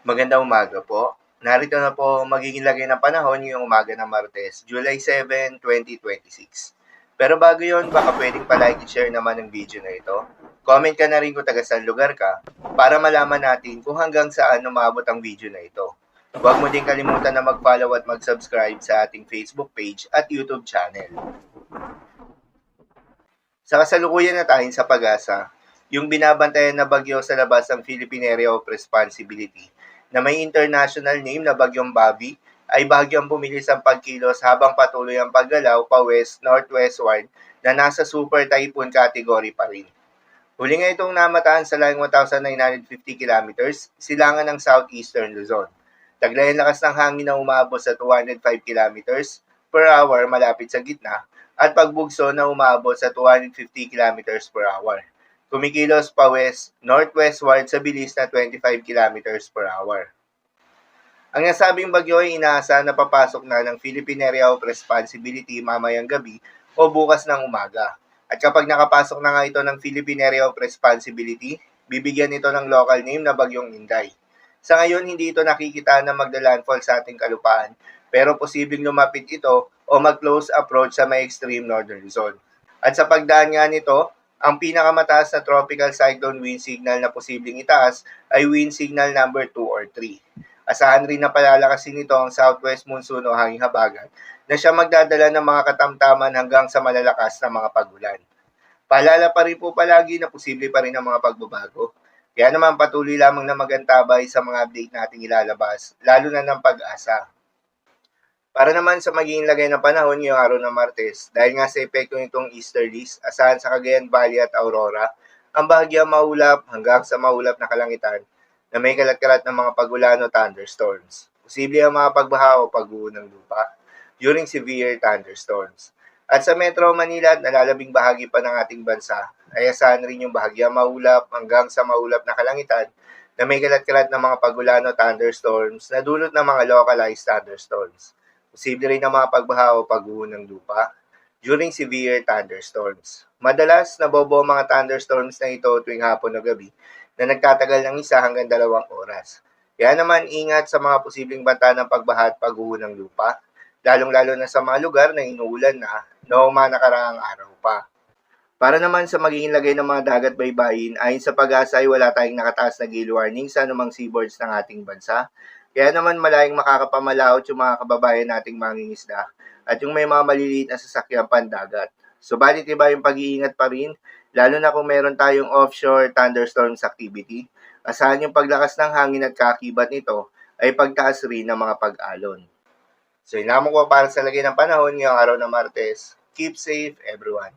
Magandang umaga po. Narito na po magiging lagay ng panahon ngayong umaga ng Martes, July 7, 2026. Pero bago yon, baka pwedeng palike at share naman ang video na ito. Comment ka na rin kung taga saan lugar ka para malaman natin kung hanggang saan umabot ang video na ito. Huwag mo din kalimutan na mag-follow at mag-subscribe sa ating Facebook page at YouTube channel. Sa kasalukuyan na tayo sa Pag-asa, yung binabantayan na bagyo sa labas ng Philippine Area of Responsibility na may international name na Bagyong Bobby ay bahagyang bumilis ang pagkilos habang patuloy ang paggalaw pa west-northwestward na nasa super typhoon category pa rin. Huli nga itong namataan sa laing 1,950 kilometers, silangan ng southeastern Luzon. Taglay ang lakas ng hangin na umabot sa 205 kilometers per hour malapit sa gitna at pagbugso na umabot sa 250 kilometers per hour. Kumikilos pa west-northwestward sa bilis na 25 kilometers per hour. Ang nasabing bagyo ay inaasahan na papasok na ng Philippine Area of Responsibility mamayang gabi o bukas ng umaga. At kapag nakapasok na nga ito ng Philippine Area of Responsibility, bibigyan ito ng local name na Bagyong Inday. Sa ngayon, hindi ito nakikita na magda-landfall sa ating kalupaan, pero posibleng lumapit ito o mag-close approach sa may extreme northern Luzon. At sa pagdaan nga nito, ang pinakamataas na tropical cyclone wind signal na posibleng itaas ay wind signal number 2 or 3. Asahan rin na palalakasin nito ang southwest monsoon o hanging habagat na siya magdadala ng mga katamtaman hanggang sa malalakas na mga pagulan. Paalala pa rin po palagi na posible pa rin ang mga pagbabago. Kaya naman patuloy lamang na magantabay sa mga update nating ilalabas, lalo na ng Pag-asa. Para naman sa magiging lagay ng panahon ngayong araw ng Martes, dahil nga sa epekto nitong easterlies, asahan sa Cagayan Valley at Aurora, ang bahagyang maulap hanggang sa maulap na kalangitan na may kalat-kalat ng mga pagulan o thunderstorms. Posible ang mga pagbaha o pagguho ng lupa during severe thunderstorms. At sa Metro Manila at nalalabing bahagi pa ng ating bansa, ay asahan rin yung bahagyang maulap hanggang sa maulap na kalangitan na may kalat-kalat ng mga pagulan o thunderstorms na dulot ng mga localized thunderstorms. Posible rin ang mga pagbaha o pagguho ng lupa during severe thunderstorms. Madalas, nabobo ang mga thunderstorms na ito tuwing hapon o gabi na nagtatagal ng 1 hanggang 2 oras. Kaya naman ingat sa mga posibleng banta ng pagbaha at pagguho ng lupa, lalong-lalo na sa mga lugar na inuulan na noong mga nakaraang araw pa. Para naman sa magiging lagay ng mga dagat baybayin, ayon sa Pag-asa ay wala tayong nakataas na gale warning sa anumang seaboards ng ating bansa. Kaya naman malayong makakapamalaot yung mga kababayan nating mangingisda at yung may mga maliliit na sasakyan pandagat. Subalit iba yung pag-iingat pa rin, lalo na kung meron tayong offshore thunderstorms activity. Asahan yung paglakas ng hangin at kakibat nito ay pagtaas rin ng mga pag-alon. So yun lamang ko para sa lagay ng panahon ngayong araw ng Martes. Keep safe everyone.